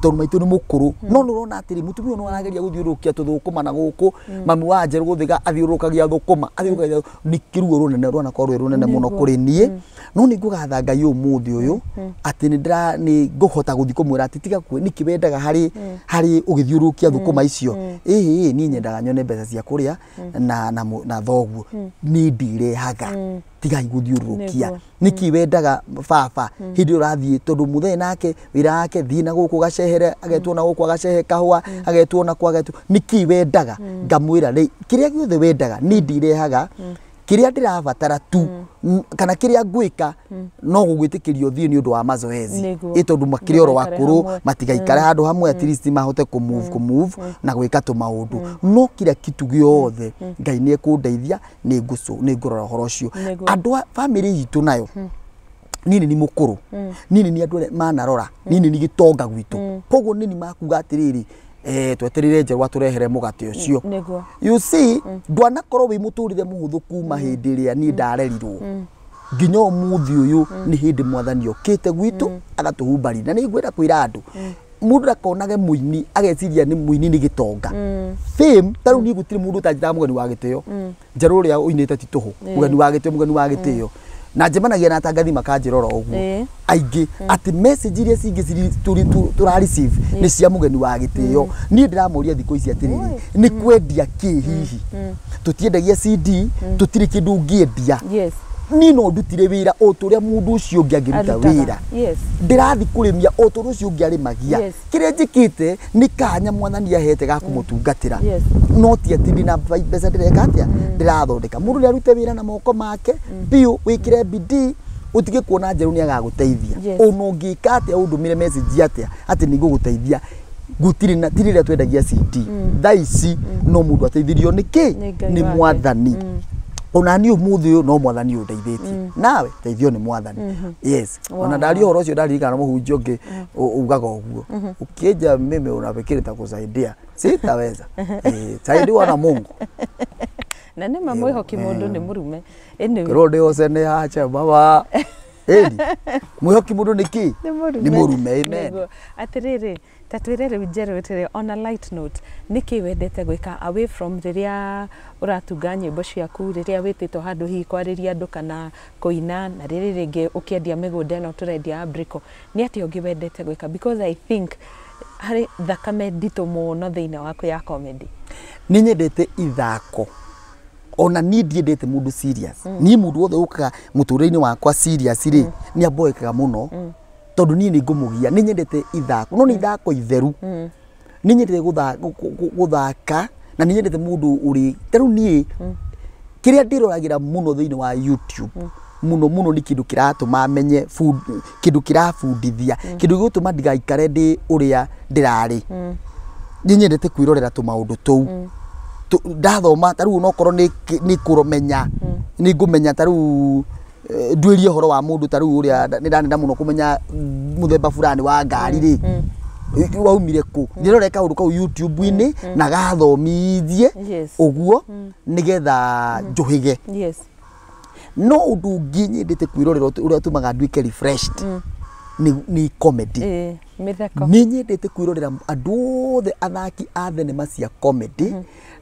tondu maitu ni mukuru no nurona atiri mutumia no arageria guthiurukia tuthukuma na guku mami wa Njeru guthiga athiurukagia thukuma athiurukagia ni kiruo runene rwana korwo runene muno kuri nie no ni ngugatha Ngai umuthi uyu ati ni nguhota guthi kumwira ati tiga kwe ni kiwendaga hari ugithiurukia thukuma icio ni nyendaga nyone mbeca cia kuria na thoguo ni ndirehaga tiga iguthiurukia niki wendaga baba hindi urathie tondu muthenya nake wira yake thina guku gacehere agetwona guku agacehe kahua agetwona kwa getu niki wendaga ngamwira ri kiria giothe wendaga ni ndirehaga kiria ndirabatara tu kana kiria ngwika no gugwitikirio thie ni undu wa mazoezi itondu makirioro wakuru matigaikara handu hamwe at least mahote ku move na gwika tu maundu no kiria kitu giothe Ngai ni ekundeithia ni ngurora horo ucio andu family yitu nayo nini ni mukuru nini ni andu manarora nini ni gitonga gwitu koguo nini makuga atiriri tweterire Njeru aturehere mugate ucio you see ndwana korwo wi muturire muhuthu kuma hindi ria ni ndarerirwo nginya umuthi uyu ni hindi mwathani okite gwitu agatuhumbari na ni ngwira kwira andu mundu akonage muini ageciria ni muini ni gitonga fame taru ni gutiri mundu tajira mugani wa gitio Njeru ria uinite tituhu mugani wa gitio na njemanagia na atangathi makanjirora uguo aingi ati message iria cingi tura receive ni cia mugeni wa gitio ni ndiramuria thiko ici atiriri ni kwendia ki hihi tutiendagia CD tutiri kindu ngiendia ni no ndutire wira o turia mundu ucio ngiangiruta wira ndirathi kurimia o turu ucio ngiarimagia kiria njikite ni kanya mwathani ahete ga kumutungatira no ti ati na mbeca ndireka atia ndirathondeka mundu ni arute wira na moko make biu wikire bidii utige kuona njeru ni agaguteithia Yes. ono ngika atia undumire message atia ati ni guguteithia gutiri na tirira twendagia CD thaici no mundu ateithirio niki ni mwathani ona ni umuthi uyu no mwathani undeithitie nawe teithio ni mwathani yes ona ndari horo ucio ndaririkana muhunjia ungi ugaga uguo ukija mimi unapekirita kusaidia sitaweza saidiwa na Mungu na nä mamwe hoki må ndå nä må rume rå ndä ocene hacha baba eni mwihoki må ndå nä kä nä må rume atä rä rä ta twä re rä u njerå tä rä on a light note nä kä wendete gwä ka away from rä rä a å ratunga nyä mbo ciaku rä rä a wä tä two handå hihi kwarä ria andå kana kå ina na rä rä rä ngä å kä endia mä gå nda ä no tå rendia abriko nä atä å ngä wendete gwä ka because I think harä thakame nditå må no thä inä waku ya comedy nä nyendete ithako ona ni ndiendete mundu serious ni mundu wothe ukaga muturire-ini wakwa serious ri ni amboekaga muno tondu ni ngumugia ni nyendete ithako no ni ithako itheru ni nyendete guthaka na ni nyendete mundu uri teru ni kiria ndiroragira muno thiini wa YouTube muno ni kindu kiratuma menye food kindu kirafundithia kindu gituma ndigaikare ndi uria ndirari ni nyendete kwirorera tu maundu tou ndathoma taru no korwo ni kuromenya ni ngumenya taru ndwirie horo wa mundu taru uria ni ndanenda muno kumenya muthemba fulani wa ngari ri waumire ku ndirore kaundu kau YouTube-ini na gathomithie uguo nigetha njuhige no undu ungi nyendete kwirorera uria tumaga nduike refreshed ni comedy mitheko ni nyendete kwirorera andu othe athaki a thenema cia comedy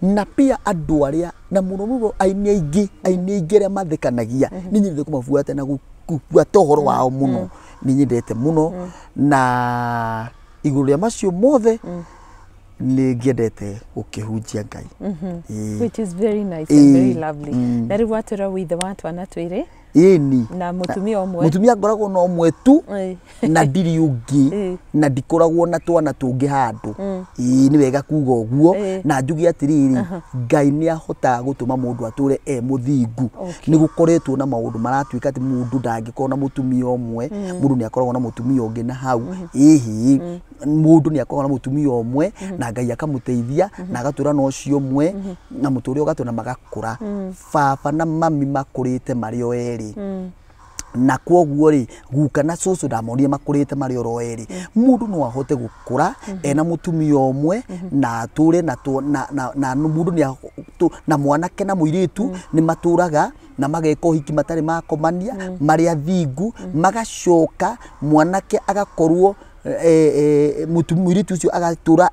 na pia andu aria na muno aini aingi ria mathekanagia ni nyendete kumabuata na gubuata uhoro wao muno ni nyendete muno na iguru ria macio mothe ni ngiendete gukihunjia Ngai which is very nice and very lovely na riu watura withe watu ana twiri eni na mutumia omwe mutumia ngoragwo no omwe tu na ndiri ungi na ndikoragwo na twana tungi handu ni wega kuga uguo na njugi atiriri Ngai ni ahota gutuma mundu ature muthingu ni gukoretwo na maundu maratuika ati mundu ndangikorwo na mutumia omwe mundu ni akoragwo na mutumia ungi na hau ihi mundu ni akoragwo na mutumia omwe na Ngai akamuteithia na agatura no cio omwe na muture ugatuna magakura baba na mami makurite mario eri na kwoguo ri guka na cucu ndamonire makurite mari oro eri mundu no ahote gukura ena mutumia omwe na ature na mundu ni na mwanake na muiritu ni maturaga na mageka uhiki matari makomania mari athingu magacoka mwanake agakorwo mutumiritu ucio agatura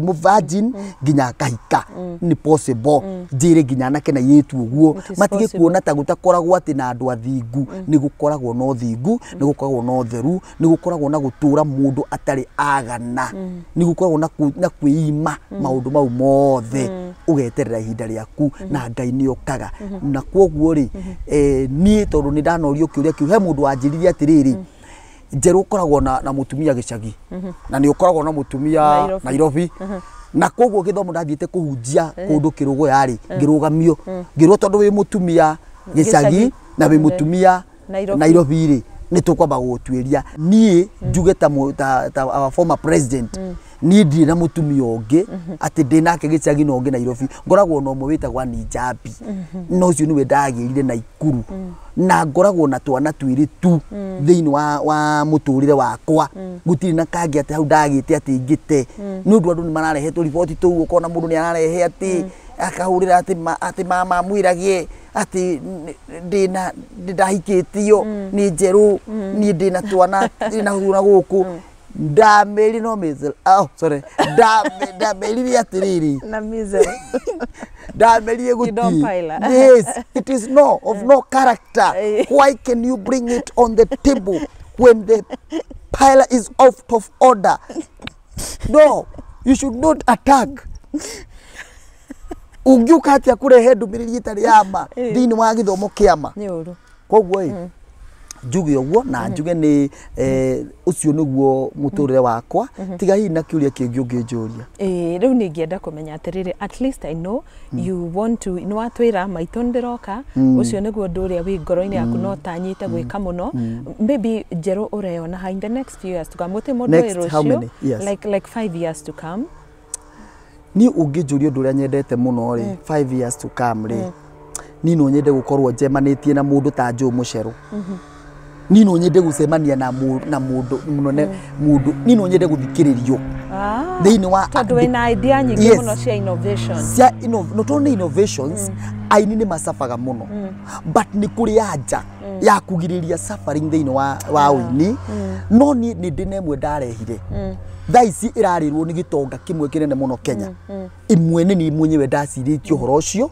mu virgin ginya kahika ni possible njire ginya nake na yetu uguo matige kuona ta gutakoragwo ati na andu athingu ni gukoragwo no thingu ni gukoragwo no theru ni gukoragwo na gutura mundu atari agana ni gukoragwo na kwima maundu mau mothe ugeterera ihinda riaku na Ngai ni okaga na kwoguo ri ni tondu ni ndanorio kiuria kiu he mundu anjiririe atiriri njeru ukoragwo na mutumia gicagi na ni ukoragwo na mutumia Nairobi na koguo githomo ndathiite kuhunjia kundu kirugo yari ngirugamio ngirwo tondu wi mutumia gicagi na wi mutumia Nairobi ri ni tukwamba gutwiria nie njuge ta our former president ni ndire na mutumia ungi ati ndinake gicagi no ngi Nairobi ngoragwo no mwe witagwa ni Njambi no cio niwe ndagirire na Ikuru na ngoragwo na twana twiri tu thiini wa muturire wakwa gutiri na kangi ati hau ndagite ati ngite ni undu andu ni mararehetwo riboti tu ukona mundu ni ararehe ati akahurira ati mama mwiragie ati ndahikitio ni njeru ni ndina twana ndina huruna guku ndameri no mizel sorry ndameri atiriri na mizel ndameri guti yes it is no character why can you bring it on the table when the pillar is out of order no you should not attack ungiuka atia kurehe ndumiriri itari yama thiini wa githomo kiama ni uru koguo njuge uguo na njuge ni ucio niguo muturire wakwa tiga hi na kiuria kingi unginjuria riu ningienda kumenya atiriri at least I know you want to no atwira maito ndiroka ucio niguo nduria wi ngoro-ini yaku no tanyite gwika muno maybe Njeru ureona ha in the next few years to come muti mundu rucio like 5 years to come ni unginjuria nduria nyendete muno ri 5 years to come ri ni no nyende gukorwo njemanitie na mundu ta Joe Mucheru ni no nyende gucemania na mundu munone mundu ni no nyende guthikiririo thiini wa tondu wina idea nyingi muno cia innovations not only innovations aini ni masafaga muno but ni kuri anja ya kugiriria suffering thiini wa uini no ni ndinemwe ndarehire thaici irarirwo ni gitonga kimwe kinene muno Kenya imwe ni mwenyewe ndaciritie uhoro ucio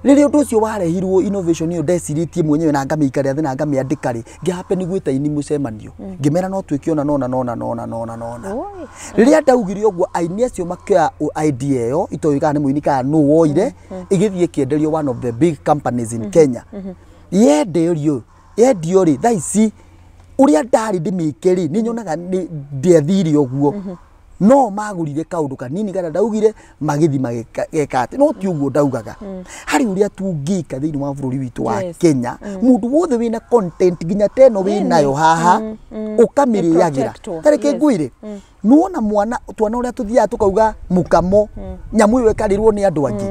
riri undu ucio warehirwo innovation iyo ndeciritie mwenyewe na ngamiikaria thina ngamiandika ri ngihappen gwita ini mucemanio ngimera no twike ona nona riri ndaugire uguo aini acio makia idea iyo itoiga ni muini kana no woire igithie kienderio one of the big companies in Kenya yenderio ri thaici uria ndari ndimikeri ni nyonaga ndethiri uguo no magurire kaundu kanini kana ndaugire magithi magekate no ti uguo ndaugaga hari uria tungika thiini wa bururi witu wa Kenya mundu wothe wina content ginya teno winayo haha ukamiriagira tareke nguire nuona mwana twana uria tuthia tukauga mukamo nyamu iwe karirwo ni andu angi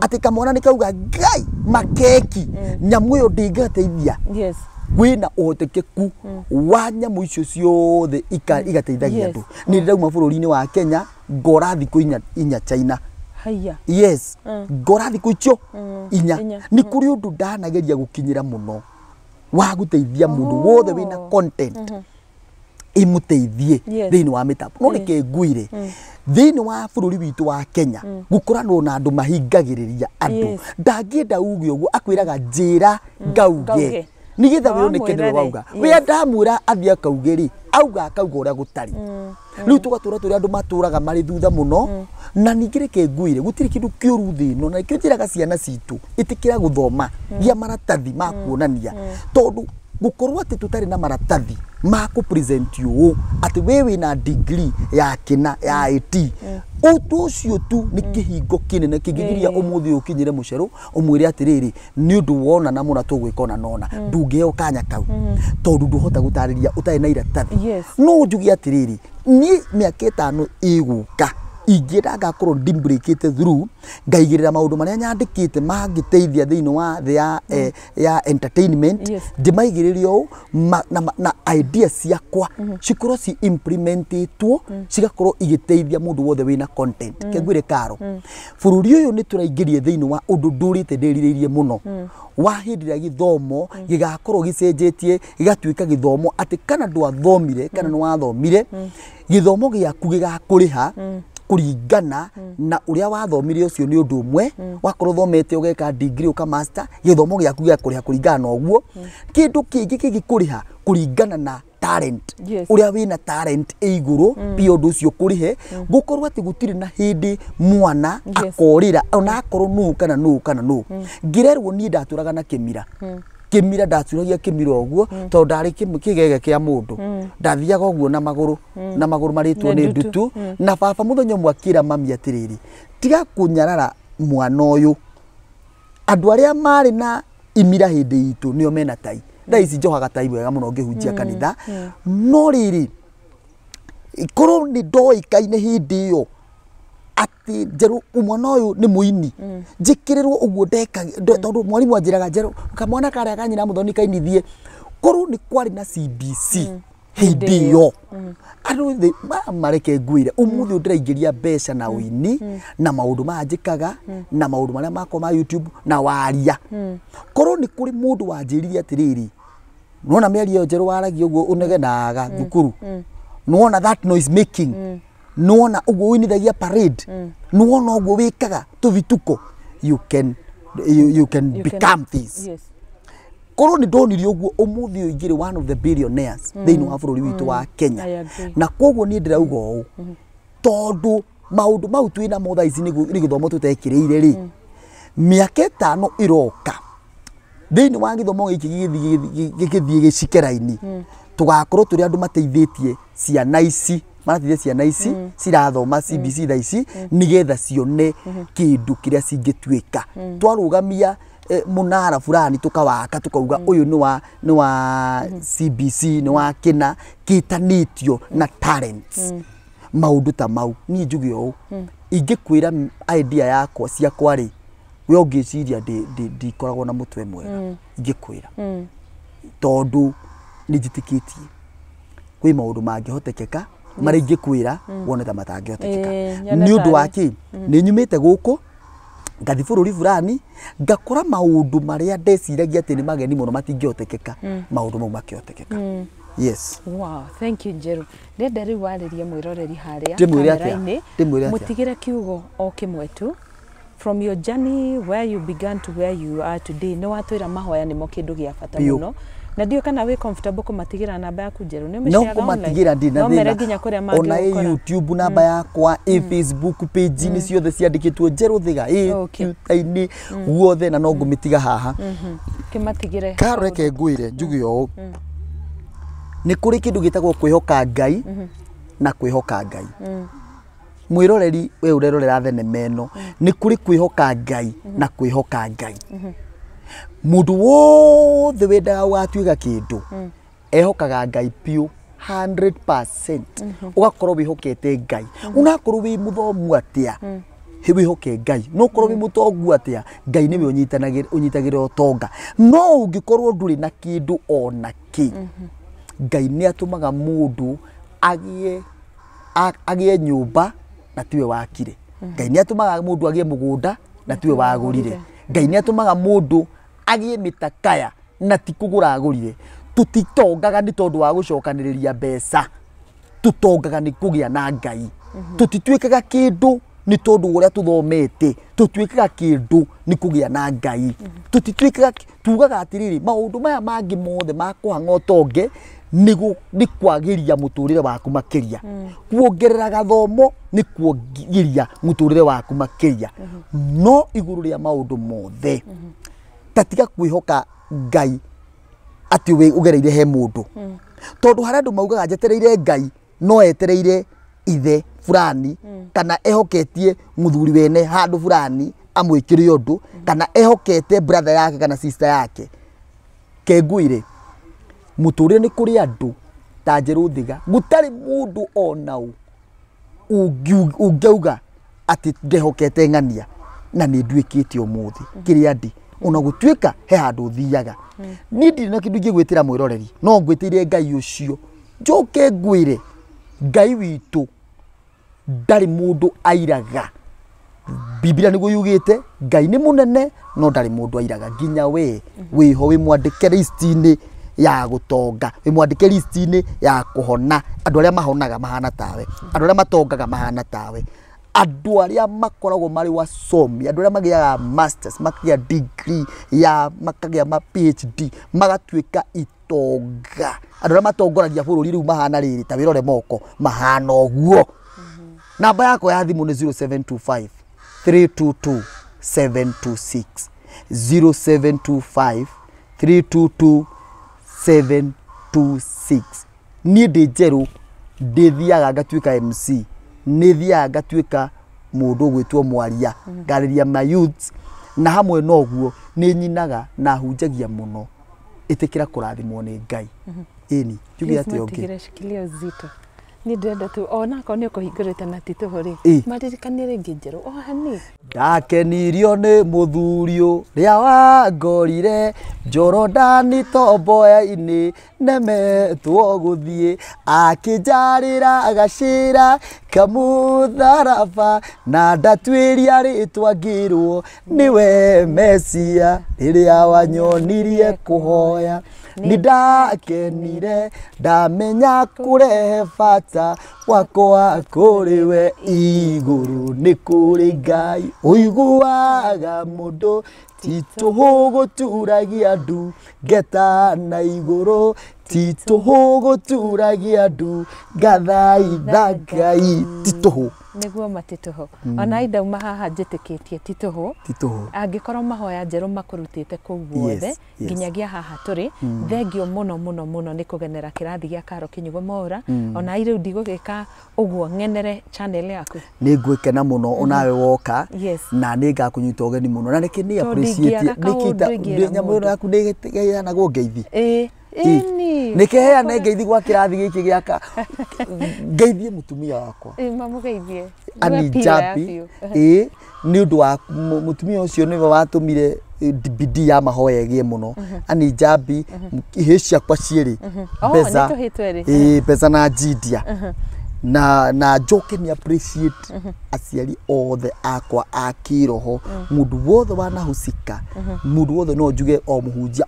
ati kamwana ni kauga ngai makeki nyamu iyo ndingateithia wina uhotekeku wa nyamu icio ciothe igateithagia andu ni ndauma bururi-ini wa Kenya ngora thiku inya China haya yes ngora thiku icio inya ni kuri undu ndanageria gukinyira muno wa guteithia mundu wothe wina content imuteithie thiini wa mitambo no reke nguire thiini wa bururi witu wa Kenya gukorano na andu mahingagiriria andu ndangienda uge uguo akwiraga njira ngauge nigetha we one kendero wauga we ndamwira athia kaugeri auga akauga uria gutari riu tugatura turi andu maturaga mari thutha muno na ningireke nguire gutiri kindu kiuru thino na kio njiraga ciana citu itikira guthoma gia maratathi ma kuonania tondu gukorwo ati tutari na maratathi ma ku present you ati wewe na degree ya kina ya IT utu ucio tu ni kihingo kinene kingigiria umuthi ukinyire Mucheru umwire atiriri ni undu wona na muna tugwikona nona ndungeo kanya kau tondu nduhota gutariria utari na iratathi no njugi atiriri ni miaka 5 iguka ingira ngakorwo ndimbrikite through ngaigirira maundu maria nyandikite mangiteithia thiini wa ya entertainment ndimaigiririo na idea ciakwa cikorwo ci implementitwo cigakorwo igiteithia mundu wothe wina content kengwire karo bururi uyu ni turaingirie thiini wa undu ndurite ndiriririe muno wa hindira githomo gigakorwo gicenjetie gigatuika githomo ati kana ndwathomire kana ni wathomire githomo giaku gigakuriha kuringana na uria wathomire ucio ni undu umwe wakorwo thomete ugeka degree uka master githomo giaku giakuriha kuringana na uguo kindu kingi gigikuriha kuringana na talent uria wina talent iguru pia undu ucio kurihe gukorwo ati gutiri na hindi mwana akorira ona akorwo nu kana ngirerwo ni ndaturaga na kimira ndaturagia kimira uguo tondu ndari kigege kia mundu ndathiaga uguo na maguru maritwo ni ndutu na baba muthenya mwakira mami atiriri tiga kunyarara mwana uyu andu aria mari na imira hindi itu nio mena tai thaici njohaga tai wega muno ngihunjia kanitha no riri ikoro ni ndoikaine hindi iyo ati Njeru mwana uyu ni muini njikirirwo uguo ndeka tondu mwalimu anjiraga Njeru kamwana karia kanyina muthoni kainithie koru ni kwari na CBC hindi iyo andu mareke nguire umuthi ndiraingiria mbeca na uini na maundu manjikaga na maundu maria makwa ma YouTube na waria koru ni kuri mundu wanjiriria atiriri nona meri iyo Njeru waragi uguo unegenaga thukuru nona that noise making nuona uguo winithagia parade nuona uguo wikaga tuvituko you can become this koru ni ndonirio uguo umuthi uingire one of the billionaires thiini wa bururi witu wa Kenya na koguo ni ndirauga uu tondu maundu mau twina mo thaici ni githomo tutekireire ri miaka 5 iroka thĩinĩ wa gĩthomo gĩkĩ gĩgĩthiĩ gĩcikera-inĩ tugakorwo tũrĩ andũ mateithĩtie ciana ici marateithia ciana ici cirathoma CBC thaa ici nĩgetha cione kĩndũ kĩrĩa cingĩtuĩka twarũgamia munara fulani tukawaka tukauga uyu ni wa CBC ni wa kina kitanitio na talents maundu ta mau ni njuge o ingikwira idea yakwa ciakwa ri we ungiciria ndikoragwo na mutwe mwega ingikwira tondu ni njitikitie kwi maundu mangihotekeka mari ingikwira wone ta matangihotekeka ni undu waki ni nyumite guku ngathi bururi fulani ngakora maundu maria ndeciragia ati ni mageni muno matingiotekeka maundu mau makiotekeka yes wow thank you Njeru ndenda riu waririe mwiroreri haria kamera-ini mutigire kiugo o kimwe tu from your journey where you began to where you are today no watwira mahoya ni mo kindu gia bata muno na ndio kana we comfortable kumatigira namba yaku Njeru ni umeshaga no kumatigira ndina no mere nginya kuria mangi ona YouTube namba yakwa Facebook page ni ciothe ciandikitwo Njeru Thiga Twitter-ini guothe na no ngumitiga haha kimatigire kareke ngwire njuge o ni kuri kindu gitagwo kwihoka Ngai na kwihoka Ngai mwiroreri we urerorera thenema ino ni kuri kwihoka Ngai na kwihoka Ngai mundu wothe wendaga watuiga kindu ehokaga Ngai piu 100% ugakorwo wihokete Ngai unakorwo wi muthomu atia wihoke Ngai no korwo wi mutongu atia Ngai niwe unyitagira utonga no ungikorwo nduri na kindu ona ki Ngai ni atumaga mundu agie nyumba na tiwe wakire Ngai ni atumaga mundu agie mugunda na tiwe wagurire Ngai ni atumaga mundu agie mitakaya na tikugura agurire tutitongaga ni tondu wa gucokaniriria mbeca tutongaga ni kugia na Ngai tutitwikaga kindu ni tondu uria tuthomete tutwikaga kindu ni kugia na Ngai tutitwikaga tugaga atiriri maundu maya mangi mothe makuhanga utonge ni kwagiria muturire waku makiria kuongerera gathomo ni kuongiria muturire waku makiria no iguru ria maundu mothe tatiga kwihoka Ngai ati we ugereire he mundu tondu haria andu maugaga njetereire Ngai no etereire ithe fulani kana ehoketie muthuri wene handu fulani amwikire undu kana ehokete brother yake kana sister yake kengwire muturire ni kuri andu ta Njeru Thiga gutari mundu onau ungeuga ati ndehokete ng'ania na ni ndwikite umuthi kiria ndi ona gutwika he handu thiaga ni ndi na kindu ngigwitira mwiroreri no ngwitire Ngai ucio njoke ngwire Ngai witu ndari mundu airaga Biblia niguo yugite Ngai ni munene no ndari mundu airaga nginya we wiho wi mwandike list-ini ya gutonga wi mwandike list-ini ya kuhona andu aria mahonaga mahana tawe andu aria matongaga mahana tawe andu aria makoragwo mari wasomi andu aria magiaga masters makia degree ya makagia ma PhD magatwika itonga andu aria matongoragia bururi riu mahana riri ta wirore moko mahana oguo namba yako ya thimu ni 0725 322 726 0725 322 726 ni ndi Njeru ndithiaga ngatwika MC nithiaga ngatwika mundu gwitwo mwaria ngariria ma youths na hamwe noguo ni nyinaga na hunjagia muno itikira kurathimwo ni Ngai ini tugia ati onge shikilia zito ni ndenda tu ona ko ni kuhingurite na tituhuri maririkanie ringi Njeru o hani ndakenirio ni muthurio ria wangorire Jorodani tomboya-ini nemetwo guthie akinjarira agacira kamutharaba na ndatwiria ritwa ngirwo niwe Mesia riria wanyonirie kuhoya ni ndakenire ndamenya kurehe bata wakwa kuriwe iguru ni kuri Ngai uiguaga mundu tituhu guturagia andu ngeta na iguru tituhu guturagia andu ngathaitha Ngai tituhu niguo matituho ona indauma haha njitikitie tituho angikorwo mahoya njeru makurutite kuu guothe nginyagia haha turi thengio muno ni kugenera kirathi gia Karo Kinyugo Mwaura ona iriu ndigugika uguo ngenere channel yaku ni ngwikena muno onawe woka na ni ngakunyita ugeni muno na niki ni appreciate nikita nyamu yaku ni getiana gungeithi nikeheana ngeithi gwa kirathi giki giaka ngeithie mutumia wakwa mamugeithie ani Njambi ni undu wa mutumia ucio niwe watumire bidii ya mahoya gie muno ani Njambi ihe ciakwa ciiri Beza Beza na Njidia na njoke ni appreciate aciari othe akwa akiroho mundu wothe wanahusika mundu wothe no njuge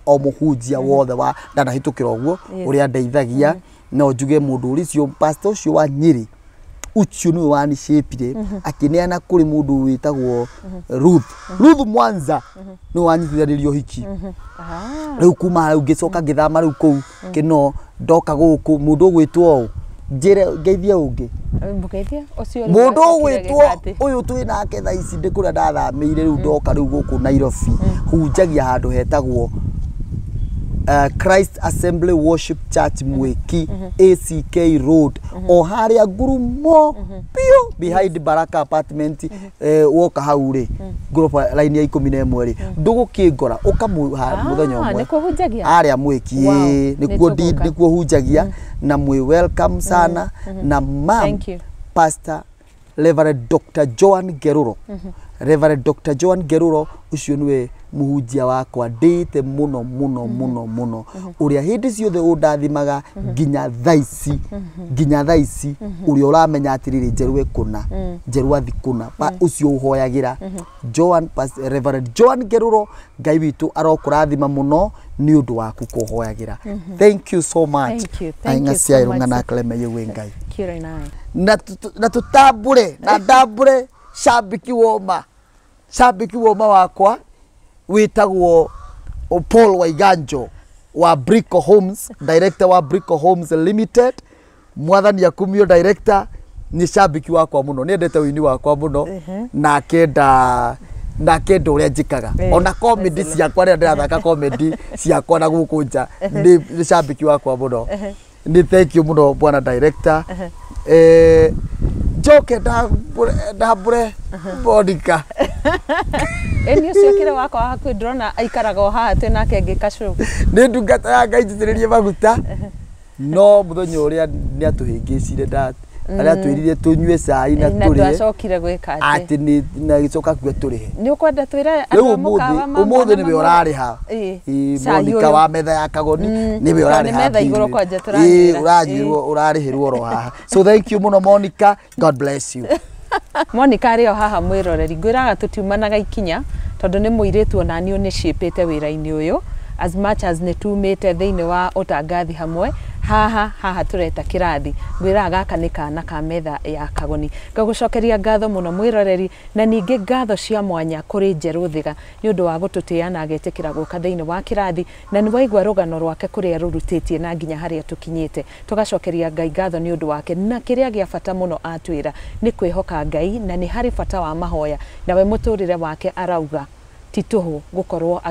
o muhunjia wothe wa ndanahitukira uguo uria ndeithagia no njuge mundu ucio pastor ucio wa Nyeri ucio ni wani shapire akineana kuri mundu witagwo Ruth Mwanza no wanyithanirio hiki riu kuma ungicoka ngithama riu kuu kino ndoka guku mundu gwitwo njire ngeithia ungi mbugeithia ucio mundu gwitwo uyu twi nake tha ici ndikuria ndathamire riu ndoka riu guku Nairobi hunjagia handu hetagwo Christ Assembly Worship Church Mweki ACK Road o haria Ngurumo pio behind Baraka Apartment woka haure group line ya 11 ri ndugukingora ukamuha muthenya umwe nikuo hunjagia aria Mweki nikuo hunjagia na mwe welcome sana na mam Pastor Reverend Dr. Joan Geruro Reverend Dr. Joan Geruro ucio niwe muhunjia wakwa ndite muno uria hindi ciothe undathimaga nginya thaici uria uramenya atiriri njerwe kuna njerwa thikuna ucio uhoyagira Reverend Joan Geruro Ngai witu arokurathima muno ni undu waku kuhoyagira thank you so much thank you so much na kleme yewe Ngai kira nae na tutambure na ndambure shabiki woma wakwa witagwo Paul Waiganjo wa Brico Homes director wa Brico Homes Limited mwathani akumio director ni shabiki wakwa muno ni ndete wini wakwa muno na kenda uria njikaga ona comedy ciakwa ria ndirathaka comedy ciakwa na gukunja ni shabiki wakwa muno ni thank you muno bwana director njoke ndambure Monica eni ucio kire wakwa haku ndrona aikaraga haha twi nake ngikacuru ni ndungata ya Ngai njitiririe maguta no muthenya uria ni atuhingicire aria twirire tunywe cai na turi twacokire gwika ati ni na gicoka kwe turihe ni ukwenda twire andu mukawa umuthi ni we urariha Monica wa metha ya Kagoni ni we urariha metha iguru kwanja turanyira urarihirwo ro haha so thank you muno Monica God bless you Monica ario haha mwiroreri ngwiraga tutiumanaga ikinya tondu ni muiritu ona ni unishipite wira-ini uyu as much as ni tumite thiini wa utangathi hamwe haha tureta kirathi ngwiraga gaka ni kana ka metha ya Kagoni ngagucokeria ngatho muno mwiroreri na ninge ngatho cia mwanya kuri Njeru Thiga ni undu wa gututia na agetikira guka thiini wa kirathi na ni waigwa rugano rwake kuria rurutitie na nginya haria tukinyite tugacokeria Ngai ngatho ni undu wake na kiria gia bata muno atwira ni kwihoka Ngai na ni hari bata wa mahoya na we muturire wake arauga tituhu gukorwo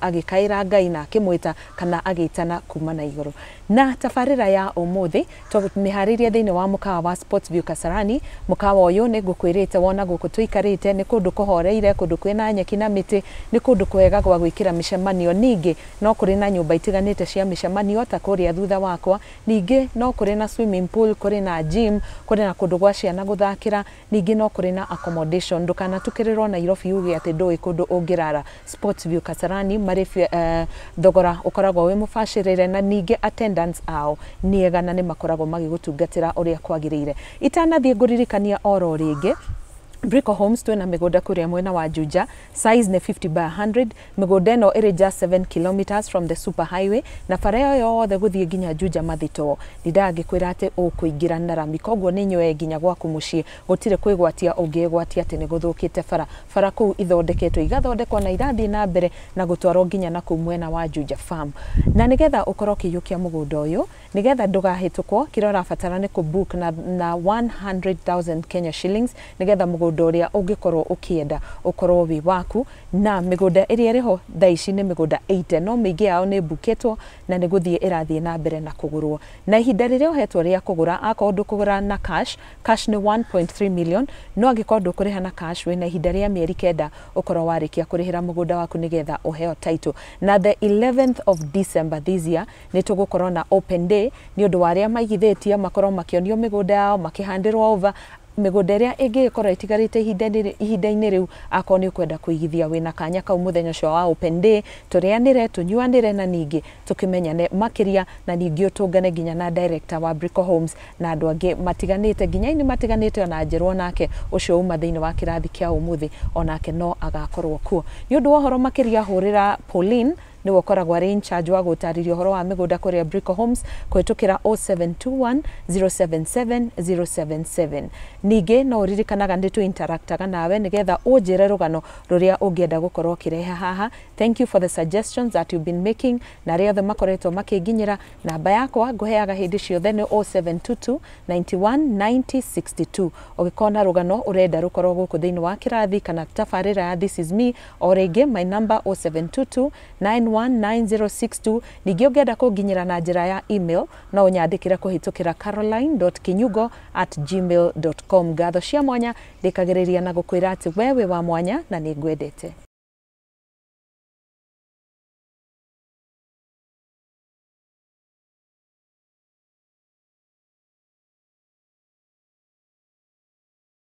agikaira Ngai na akimwita kana agitana kuma na iguru na tafarira ya umuthi tumihariria thiini wa mukawa wa Sports View Kasarani mukawa uyu ni ngukwirite wona guku tuikarite ni kundu kuhoreire kundu kwina nyeki na miti ni kundu kwega gwa gwikira mishemanio ningi no kuri na nyumba itiganite cia mishemanio ta kuria thutha wakwa ningi no kuri na swimming pool kuri na gym kuri na kundu gwa ciana guthakira ningi no kuri na accommodation ndukana tukirirwo Nairobi ugi ati ndui kundu ungira Sports View Kasarani marifi thogora ukoragwo wi mubashirire na ninge attendance ao niega na ni makoragwo magigutungatira uria kwagirire itanathie nguririkania oro ringi Brico Homes twina migunda kuria mwena wa Juja size ne 50 by 100 migunda no iri just 7 kilometers from the super highway na fareo yothe guthie ginya Juja mathito ndidagikwira ati ukuingira na rami koguo ni nywe ginya gwaku mucii gutire kwigwatia ungigwatia ati ni guthukite fara kuu ithondeketwo igathondekwo na irathi na mbere na gutwarwo ginya na ku mwena wa Juja farm na nigetha ukoro kiyukia mugunda uyu nigetha ndugahitũkwo kira ũrabatara nĩ kũbook na 100,000 Kenya shillings nigetha mũgũnda ũrĩa ũngĩkorwo ũkĩenda ũkorwo wĩ waku, na mĩgũnda ĩrĩa ĩrĩho thaa ici nĩ mĩgũnda 80, no mĩingĩ yao nĩ bukĩtwo na nĩ gũthiĩ ĩrathiĩ na mbere na kũgũrwo. Na ihinda rĩrĩa ũhetwo rĩa kũgũra, akorwo ndũkũgũra na cash nĩ 1.3 million, no angĩkorwo ndũkũrĩha na cash wĩna ihinda rĩa mĩeri 9 ũkorwo warĩkia kũrĩhĩra mũgũnda waku nigetha ũheo title. Na the 11th of December this year nĩ tũgũkorwo na open day nĩ ũndũ wa arĩa maigithĩtie makorwo makĩonio mĩgũnda yao makĩhandĩrwo over mĩgũnda ĩrĩa ĩngĩkorwo ĩtigarĩte ihinda-inĩ rĩu, akorwo nĩ ũkwenda kũigithia wĩna kanya kau mũthenya ũcio wa open day, tũrĩanĩre tũnyuanĩre na ningĩ tũkĩmenyane makĩria, na ningĩ ũtũngane nginya na director wa Brico Homes na andũ angĩ matiganĩte, nginya ini matiganĩte, ona njerwo nake ũcio uma thĩinĩ wa kĩrathi kĩa ũmũthĩ onake no agakorwo kuo. Nĩ ũndũ wa ũhoro makĩria hũrĩra Pauline nĩwe ũkoragwo arĩ in charge wa gũtarĩria ũhoro wa mĩgũnda kũrĩa Brico Homes kũhĩtũkĩra 0721 077 077. Ningĩ no ũririkanaga nĩ tũ-interactaga nawe nĩgetha ũnjĩre rũgano rũrĩa ũngĩenda gũkorwo ũkĩrehe haha. Thank you for the suggestions that you've been making, na arĩa othe makoretwo makĩnginyĩra. Namba yakwa ngũheaga hĩndĩ ciothe nĩ 0722 91 90 62. Ũngĩkorwo na rũgano ũrenda rũkorwo gũkũ thĩinĩ wa kĩrathi kana tabarĩra ya This Is Me, o rĩngĩ my number 0722 919062. Ningĩ ũngĩenda kũnginyĩra na njĩra ya email no ũnyandĩkĩre kũhĩtũkĩra caroline.kinyugo@gmail.com. Ngatho cia mwanya ndĩkagĩrĩria na gũkwĩra atĩ wewe wa mwanya na nĩ ngwendete.